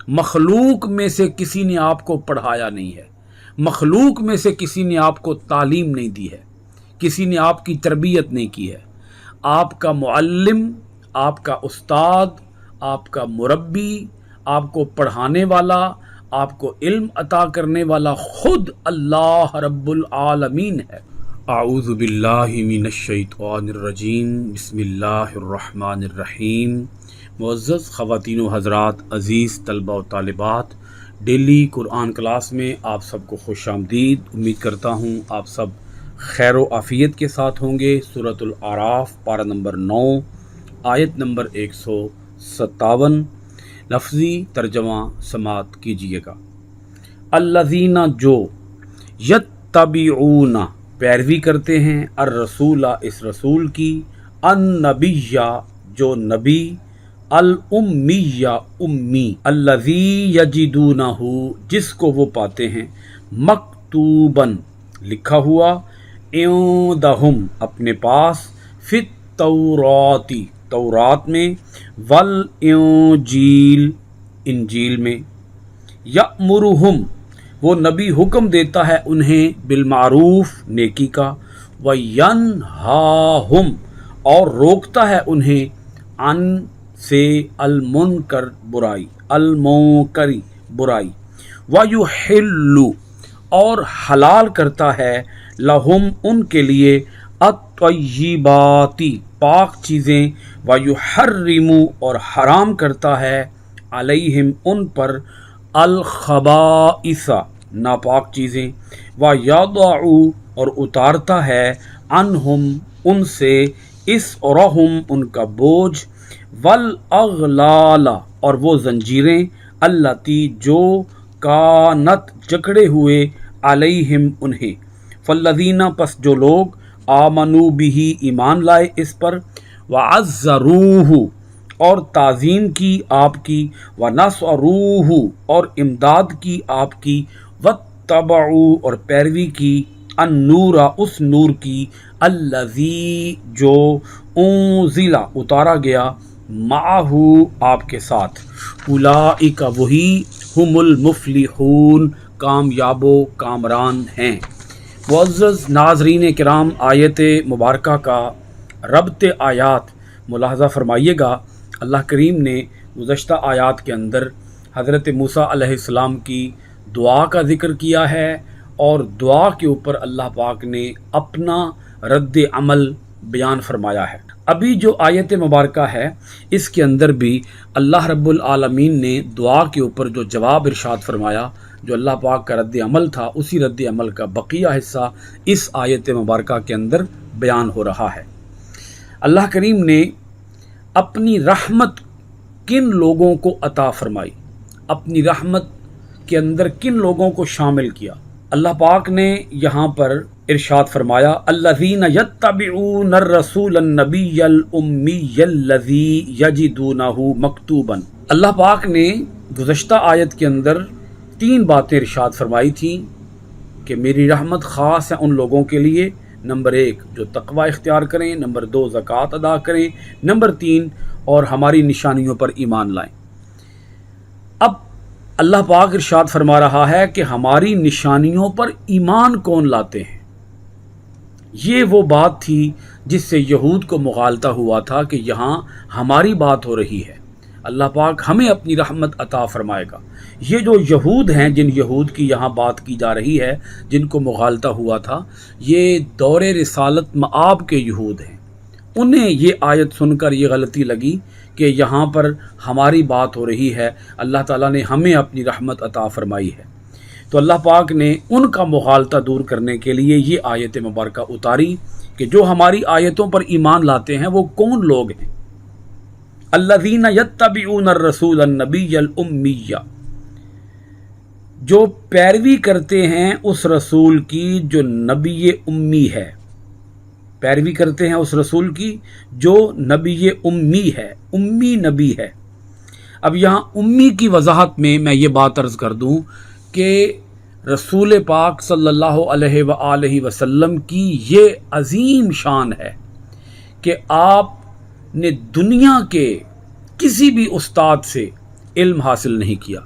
مخلوق میں سے کسی نے آپ کو پڑھایا نہیں ہے، مخلوق میں سے کسی نے آپ کو تعلیم نہیں دی ہے، کسی نے آپ کی تربیت نہیں کی ہے۔ آپ کا معلم، آپ کا استاد، آپ کا مربی، آپ کو پڑھانے والا، آپ کو علم عطا کرنے والا خود اللہ رب العالمین ہے۔ اعوذ باللہ من الشیطان الرجیم، بسم اللہ الرحمن الرحیم۔ معزز خواتین و حضرات، عزیز طلبہ و طالبات، ڈیلی قرآن کلاس میں آپ سب کو خوش آمدید۔ امید کرتا ہوں آپ سب خیر و عافیت کے ساتھ ہوں گے۔ سورۃ الاعراف پارہ نمبر 9 آیت نمبر 157 لفظی ترجمہ سماعت کیجئے گا۔ الذین جو یتبعون پیروی کرتے ہیں، الرسول اس رسول کی، النبی جو نبی، الامی امی، الذی یجدونہ جس کو وہ پاتے ہیں، مکتوباً لکھا ہوا، عندہم اپنے پاس، فی التوراۃ تورات میں، والانجیل انجیل میں، یأمرہم وہ نبی حکم دیتا ہے انہیں، بالمعروف نیکی کا، وینہاہم اور روکتا ہے انہیں، عن سے المنکر برائی، المنکری برائی، ویحل اور حلال کرتا ہے، لہم ان کے لیے، الطیبات پاک چیزیں، ویحرم اور حرام کرتا ہے، علیہم ان پر، الخبائث ناپاک چیزیں، ویضع اور اتارتا ہے، عنہم ان سے، اسرہم ان کا بوجھ، والاغلال اور وہ زنجیریں، اللتی جو، کانت جکڑے ہوئے، علیہم انہیں، فالذین پس جو لوگ، آمنوا بہ ایمان لائے اس پر، وعزروہ اور تعظیم کی آپ کی، ونصروہ اور امداد کی آپ کی، واتبعوا اور پیروی کی، النور اس نور کی، الذی جو، انزل اتارا گیا، معہ آپ کے ساتھ، اولئک وہی، ہم المفلحون کامیاب و کامران ہیں۔ معزز ناظرین کرام، آیت مبارکہ کا ربط آیات ملاحظہ فرمائیے گا۔ اللہ کریم نے گزشتہ آیات کے اندر حضرت موسیٰ علیہ السلام کی دعا کا ذکر کیا ہے، اور دعا کے اوپر اللہ پاک نے اپنا رد عمل بیان فرمایا ہے۔ ابھی جو آیت مبارکہ ہے اس کے اندر بھی اللہ رب العالمین نے دعا کے اوپر جو جواب ارشاد فرمایا، جو اللہ پاک کا رد عمل تھا، اسی رد عمل کا بقیہ حصہ اس آیت مبارکہ کے اندر بیان ہو رہا ہے۔ اللہ کریم نے اپنی رحمت کن لوگوں کو عطا فرمائی، اپنی رحمت کے اندر کن لوگوں کو شامل کیا، اللہ پاک نے یہاں پر ارشاد فرمایا، الذین یتبعون الرسول النبی الامی الذی یجدونہ مکتوبا۔ اللہ پاک نے گزشتہ آیت کے اندر 3 باتیں ارشاد فرمائی تھیں کہ میری رحمت خاص ہے ان لوگوں کے لیے، نمبر 1 جو تقوی اختیار کریں، نمبر 2 زکوٰۃ ادا کریں، نمبر 3 اور ہماری نشانیوں پر ایمان لائیں۔ اب اللہ پاک ارشاد فرما رہا ہے کہ ہماری نشانیوں پر ایمان کون لاتے ہیں۔ یہ وہ بات تھی جس سے یہود کو مغالطہ ہوا تھا کہ یہاں ہماری بات ہو رہی ہے، اللہ پاک ہمیں اپنی رحمت عطا فرمائے گا۔ یہ جو یہود ہیں، جن یہود کی یہاں بات کی جا رہی ہے، جن کو مغالطہ ہوا تھا، یہ دور رسالت مآب کے یہود ہیں۔ انہیں یہ آیت سن کر یہ غلطی لگی کہ یہاں پر ہماری بات ہو رہی ہے، اللہ تعالیٰ نے ہمیں اپنی رحمت عطا فرمائی ہے۔ تو اللہ پاک نے ان کا مغالطہ دور کرنے کے لیے یہ آیت مبارکہ اتاری کہ جو ہماری آیتوں پر ایمان لاتے ہیں وہ کون لوگ ہیں۔ الذین یتبعون الرسول النبی الامی، جو پیروی کرتے ہیں اس رسول کی جو نبی امی ہے، پیروی کرتے ہیں اس رسول کی جو نبی امی ہے، امی نبی ہے۔ اب یہاں امی کی وضاحت میں یہ بات عرض کر دوں کہ رسول پاک صلی اللہ علیہ وآلہ وسلم کی یہ عظیم شان ہے کہ آپ نے دنیا کے کسی بھی استاد سے علم حاصل نہیں کیا،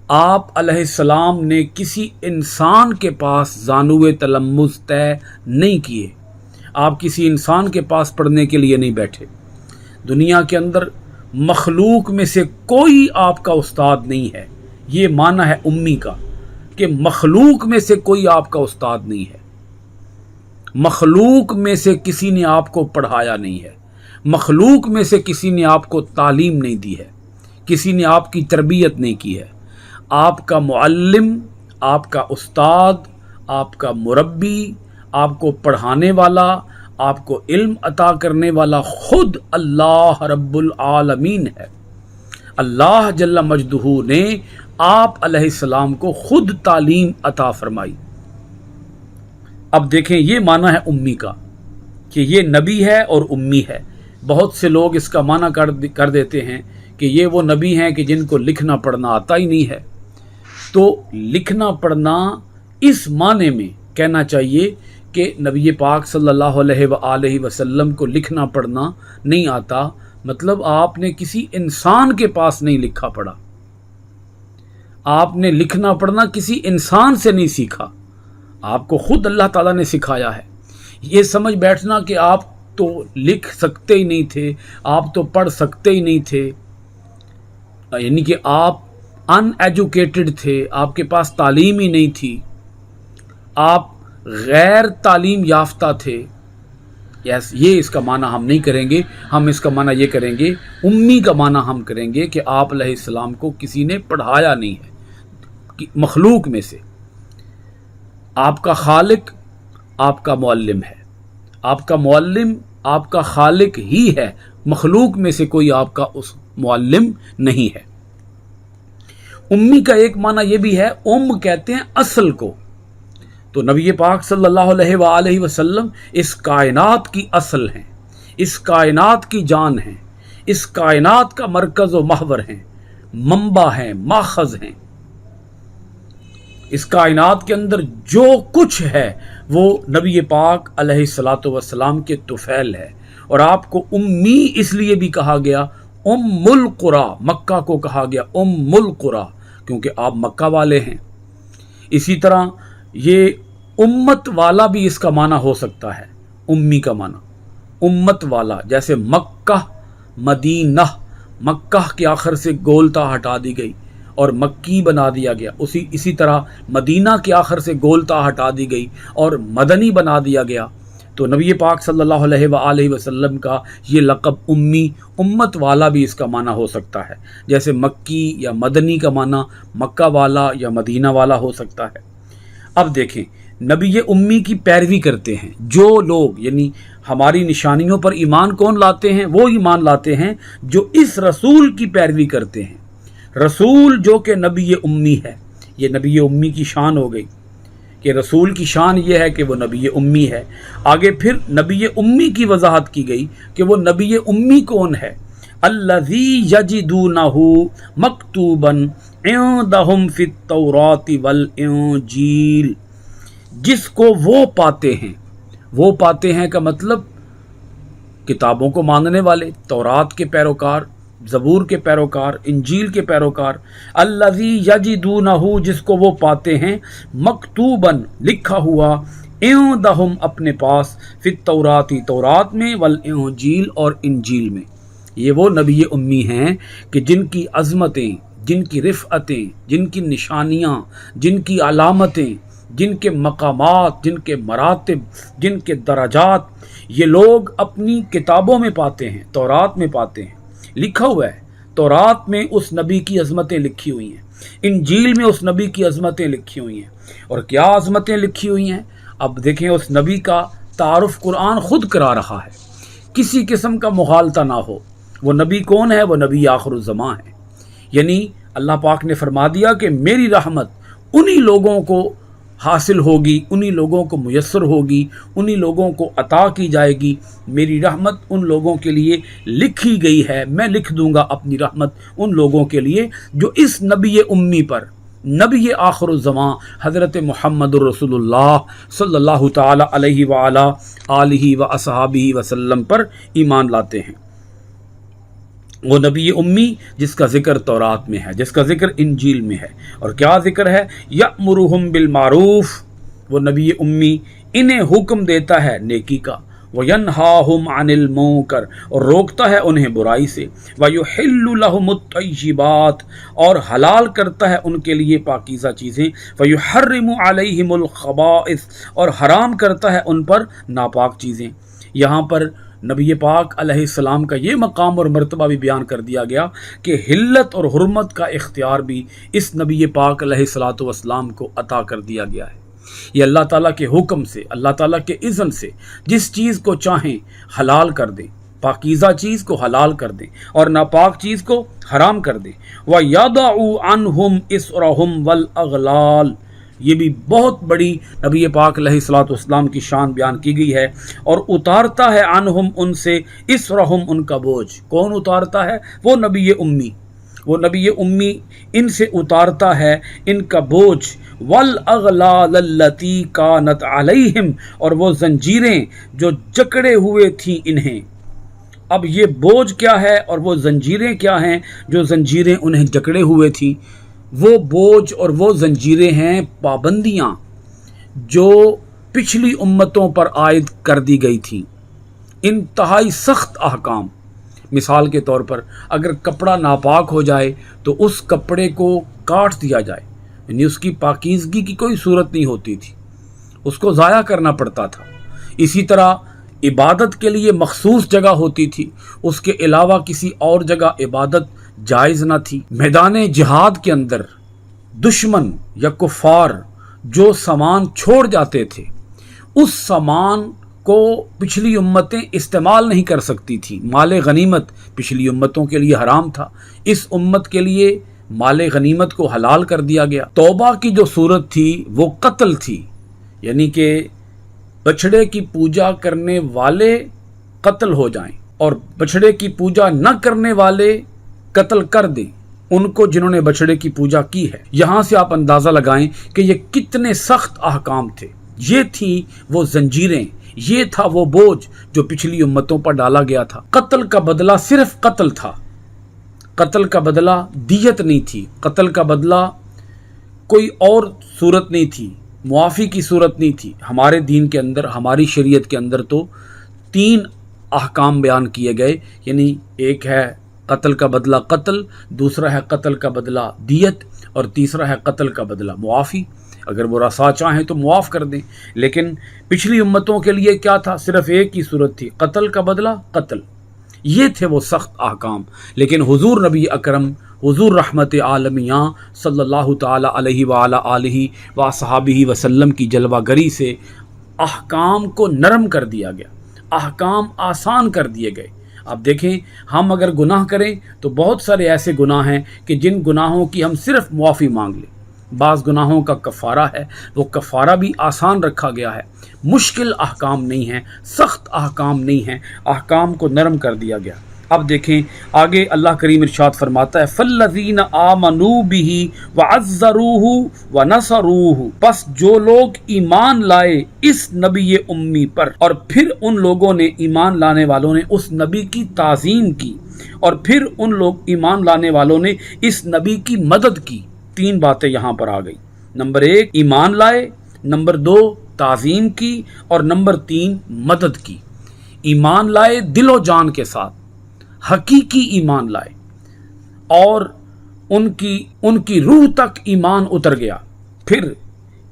آپ علیہ السلام نے کسی انسان کے پاس زانوِ تلمذ طے نہیں کیے، آپ کسی انسان کے پاس پڑھنے کے لیے نہیں بیٹھے۔ دنیا کے اندر مخلوق میں سے کوئی آپ کا استاد نہیں ہے، یہ معنی ہے امی کا، کہ مخلوق میں سے کوئی آپ کا استاد نہیں ہے، مخلوق میں سے کسی نے آپ کو پڑھایا نہیں ہے، مخلوق میں سے کسی نے آپ کو تعلیم نہیں دی ہے، کسی نے آپ کی تربیت نہیں کی ہے۔ آپ کا معلم، آپ کا استاد، آپ کا مربی، آپ کو پڑھانے والا، آپ کو علم عطا کرنے والا خود اللہ رب العالمین ہے۔ اللہ جل مجدہ نے آپ علیہ السلام کو خود تعلیم عطا فرمائی۔ اب دیکھیں یہ معنی ہے امی کا کہ یہ نبی ہے اور امی ہے۔ بہت سے لوگ اس کا معنی کر دیتے ہیں کہ یہ وہ نبی ہیں کہ جن کو لکھنا پڑھنا آتا ہی نہیں ہے۔ تو لکھنا پڑھنا اس معنی میں کہنا چاہیے کہ نبی پاک صلی اللہ علیہ وآلہ وسلم کو لکھنا پڑھنا نہیں آتا، مطلب آپ نے کسی انسان کے پاس نہیں لکھا پڑھا، آپ نے لکھنا پڑھنا کسی انسان سے نہیں سیکھا، آپ کو خود اللہ تعالیٰ نے سکھایا ہے۔ یہ سمجھ بیٹھنا کہ آپ تو لکھ سکتے ہی نہیں تھے، آپ تو پڑھ سکتے ہی نہیں تھے، یعنی کہ آپ ان ایجوکیٹڈ تھے، آپ کے پاس تعلیم ہی نہیں تھی، آپ غیر تعلیم یافتہ تھے، یہ اس کا معنی ہم نہیں کریں گے۔ ہم اس کا معنی یہ کریں گے، امی کا معنی ہم کریں گے کہ آپ علیہ السلام کو کسی نے پڑھایا نہیں ہے مخلوق میں سے۔ آپ کا خالق آپ کا معلم ہے، آپ کا معلم آپ کا خالق ہی ہے، مخلوق میں سے کوئی آپ کا اس معلم نہیں ہے۔ امی کا ایک معنی یہ بھی ہے، کہتے ہیں اصل کو، تو نبی پاک صلی اللہ علیہ وآلہ وسلم اس کائنات کی اصل ہیں، اس کائنات کی جان ہیں، اس کائنات کا مرکز و محور ہیں، منبع ہیں، ماخذ ہیں۔ اس کائنات کے اندر جو کچھ ہے وہ نبی پاک علیہ الصلاۃ والسلام کے طفیل ہے، اور آپ کو امی اس لیے بھی کہا گیا، ام القری، مکہ کو کہا گیا ام القری کیونکہ آپ مکہ والے ہیں۔ اسی طرح یہ امت والا بھی اس کا معنی ہو سکتا ہے، امی کا معنی امت والا، جیسے مکہ مدینہ، مکہ کے آخر سے گولتا ہٹا دی گئی اور مکی بنا دیا گیا، اسی طرح مدینہ کے آخر سے گولتا ہٹا دی گئی اور مدنی بنا دیا گیا۔ تو نبی پاک صلی اللہ علیہ وآلہ وسلم کا یہ لقب امی، امت والا بھی اس کا معنی ہو سکتا ہے، جیسے مکی یا مدنی کا معنی مکہ والا یا مدینہ والا ہو سکتا ہے۔ اب دیکھیں، نبی امی کی پیروی کرتے ہیں جو لوگ، یعنی ہماری نشانیوں پر ایمان کون لاتے ہیں؟ وہ ایمان لاتے ہیں جو اس رسول کی پیروی کرتے ہیں، رسول جو کہ نبی امی ہے۔ یہ نبی امی کی شان ہو گئی کہ رسول کی شان یہ ہے کہ وہ نبی امی ہے۔ آگے پھر نبی امی کی وضاحت کی گئی کہ وہ نبی امی کون ہے؟ الذی یجدونہ مکتوبا عندہم فی التوراۃ والانجیل، جس کو وہ پاتے ہیں، وہ پاتے ہیں کا مطلب کتابوں کو ماننے والے، تورات کے پیروکار، زبور کے پیروکار، انجیل کے پیروکار۔ الذی یجدونہ، جس کو وہ پاتے ہیں، مکتوباً، لکھا ہوا، عندہم، اپنے پاس، فی التوراۃ، تورات میں، والانجیل، اور انجیل میں۔ یہ وہ نبی امی ہیں کہ جن کی عظمتیں، جن کی رفعتیں، جن کی نشانیاں، جن کی علامتیں، جن کے مقامات، جن کے مراتب، جن کے درجات، یہ لوگ اپنی کتابوں میں پاتے ہیں، تورات میں پاتے ہیں، لکھا ہوا ہے۔ تورات میں اس نبی کی عظمتیں لکھی ہوئی ہیں، انجیل میں اس نبی کی عظمتیں لکھی ہوئی ہیں۔ اور کیا عظمتیں لکھی ہوئی ہیں؟ اب دیکھیں، اس نبی کا تعارف قرآن خود کرا رہا ہے، کسی قسم کا مغالطہ نہ ہو۔ وہ نبی کون ہے؟ وہ نبی آخر الزماں ہے، یعنی اللہ پاک نے فرما دیا کہ میری رحمت انہی لوگوں کو حاصل ہوگی، انہی لوگوں کو میسر ہوگی، انہی لوگوں کو عطا کی جائے گی۔ میری رحمت ان لوگوں کے لیے لکھی گئی ہے، میں لکھ دوں گا اپنی رحمت ان لوگوں کے لیے جو اس نبی امی پر، نبی آخر الزماں حضرت محمد رسول اللہ صلی اللہ تعالی علیہ وآلہ و اصحابہ وسلم پر ایمان لاتے ہیں۔ وہ نبی امی جس کا ذکر تورات میں ہے، جس کا ذکر انجیل میں ہے، اور کیا ذکر ہے؟ یأمرہم بالمعروف، وہ نبی امی انہیں حکم دیتا ہے نیکی کا، وینہاہم عن المنکر، اور روکتا ہے انہیں برائی سے، ویحل لہم الطیبات، اور حلال کرتا ہے ان کے لیے پاکیزہ چیزیں، ویحرم علیہم الخبائث، اور حرام کرتا ہے ان پر ناپاک چیزیں۔ یہاں پر نبی پاک علیہ السلام کا یہ مقام اور مرتبہ بھی بیان کر دیا گیا کہ حلت اور حرمت کا اختیار بھی اس نبی پاک علیہ الصلاۃ والسلام کو عطا کر دیا گیا ہے۔ یہ اللہ تعالیٰ کے حکم سے، اللہ تعالیٰ کے اذن سے جس چیز کو چاہیں حلال کر دیں، پاکیزہ چیز کو حلال کر دیں اور ناپاک چیز کو حرام کر دیں۔ وَيَضَعُ عَنْهُمْ إِصْرَهُمْ وَالْأَغْلَالَ، یہ بھی بہت بڑی نبی پاک علیہ الصلاۃ والسلام کی شان بیان کی گئی ہے، اور اتارتا ہے عنہم، ان سے، اسرہم، ان کا بوجھ۔ کون اتارتا ہے؟ وہ نبی امی، وہ نبی امی ان سے اتارتا ہے ان کا بوجھ، والاغلال التی کانت علیہم، اور وہ زنجیریں جو جکڑے ہوئے تھیں انہیں۔ اب یہ بوجھ کیا ہے اور وہ زنجیریں کیا ہیں جو زنجیریں انہیں جکڑے ہوئے تھیں؟ وہ بوجھ اور وہ زنجیریں ہیں پابندیاں جو پچھلی امتوں پر عائد کر دی گئی تھیں، انتہائی سخت احکام۔ مثال کے طور پر اگر کپڑا ناپاک ہو جائے تو اس کپڑے کو کاٹ دیا جائے، یعنی اس کی پاکیزگی کی کوئی صورت نہیں ہوتی تھی، اس کو ضائع کرنا پڑتا تھا۔ اسی طرح عبادت کے لیے مخصوص جگہ ہوتی تھی، اس کے علاوہ کسی اور جگہ عبادت جائز نہ تھی۔ میدان جہاد کے اندر دشمن یا کفار جو سامان چھوڑ جاتے تھے، اس سامان کو پچھلی امتیں استعمال نہیں کر سکتی تھی۔ مال غنیمت پچھلی امتوں کے لیے حرام تھا، اس امت کے لیے مال غنیمت کو حلال کر دیا گیا۔ توبہ کی جو صورت تھی وہ قتل تھی، یعنی کہ بچھڑے کی پوجا کرنے والے قتل ہو جائیں اور بچھڑے کی پوجا نہ کرنے والے قتل کر دیں ان کو جنہوں نے بچھڑے کی پوجا کی ہے۔ یہاں سے آپ اندازہ لگائیں کہ یہ کتنے سخت احکام تھے۔ یہ تھی وہ زنجیریں، یہ تھا وہ بوجھ جو پچھلی امتوں پر ڈالا گیا تھا۔ قتل کا بدلہ صرف قتل تھا، قتل کا بدلہ دیت نہیں تھی، قتل کا بدلہ کوئی اور صورت نہیں تھی، معافی کی صورت نہیں تھی۔ ہمارے دین کے اندر، ہماری شریعت کے اندر تو 3 احکام بیان کیے گئے، یعنی ایک ہے قتل کا بدلہ قتل، دوسرا ہے قتل کا بدلہ دیت، اور تیسرا ہے قتل کا بدلہ معافی۔ اگر وہ رسا چاہیں تو معاف کر دیں، لیکن پچھلی امتوں کے لیے کیا تھا؟ صرف ایک ہی صورت تھی، قتل کا بدلہ قتل۔ یہ تھے وہ سخت احکام۔ لیکن حضور نبی اکرم، حضور رحمت عالمیاں صلی اللہ تعالی علیہ وآلہ آلہ وصحابہ وسلم کی جلوہ گری سے احکام کو نرم کر دیا گیا، احکام آسان کر دیے گئے۔ اب دیکھیں، ہم اگر گناہ کریں تو بہت سارے ایسے گناہ ہیں کہ جن گناہوں کی ہم صرف معافی مانگ لیں۔ بعض گناہوں کا کفارہ ہے، وہ کفارہ بھی آسان رکھا گیا ہے، مشکل احکام نہیں ہیں، سخت احکام نہیں ہیں، احکام کو نرم کر دیا گیا۔ اب دیکھیں آگے اللہ کریم ارشاد فرماتا ہے فَالَّذِينَ آمَنُوا بِهِ وَعَزَّرُوهُ وَنَصَرُوهُ، پس جو لوگ ایمان لائے اس نبی امی پر، اور پھر ان لوگوں نے، ایمان لانے والوں نے اس نبی کی تعظیم کی، اور پھر ان لوگ ایمان لانے والوں نے اس نبی کی مدد کی۔ 3 باتیں یہاں پر آ گئی۔ نمبر 1 ایمان لائے، نمبر 2 تعظیم کی، اور نمبر 3 مدد کی۔ ایمان لائے دل و جان کے ساتھ، حقیقی ایمان لائے، اور ان کی روح تک ایمان اتر گیا۔ پھر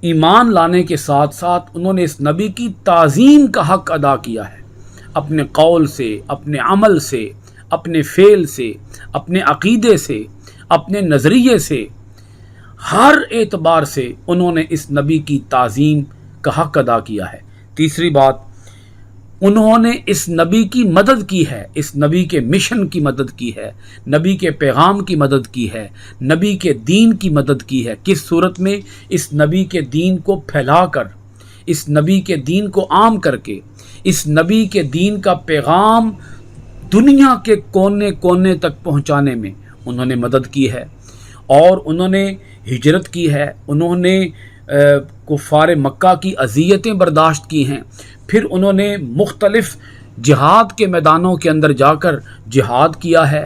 ایمان لانے کے ساتھ ساتھ انہوں نے اس نبی کی تعظیم کا حق ادا کیا ہے، اپنے قول سے، اپنے عمل سے، اپنے فعل سے، اپنے عقیدے سے، اپنے نظریے سے، ہر اعتبار سے انہوں نے اس نبی کی تعظیم کا حق ادا کیا ہے۔ تیسری بات، انہوں نے اس نبی کی مدد کی ہے، اس نبی کے مشن کی مدد کی ہے، نبی کے پیغام کی مدد کی ہے، نبی کے دین کی مدد کی ہے۔ کس صورت میں؟ اس نبی کے دین کو پھیلا کر، اس نبی کے دین کو عام کر کے، اس نبی کے دین کا پیغام دنیا کے کونے کونے تک پہنچانے میں انہوں نے مدد کی ہے، اور انہوں نے ہجرت کی ہے، انہوں نے کفار مکہ کی اذیتیں برداشت کی ہیں، پھر انہوں نے مختلف جہاد کے میدانوں کے اندر جا کر جہاد کیا ہے،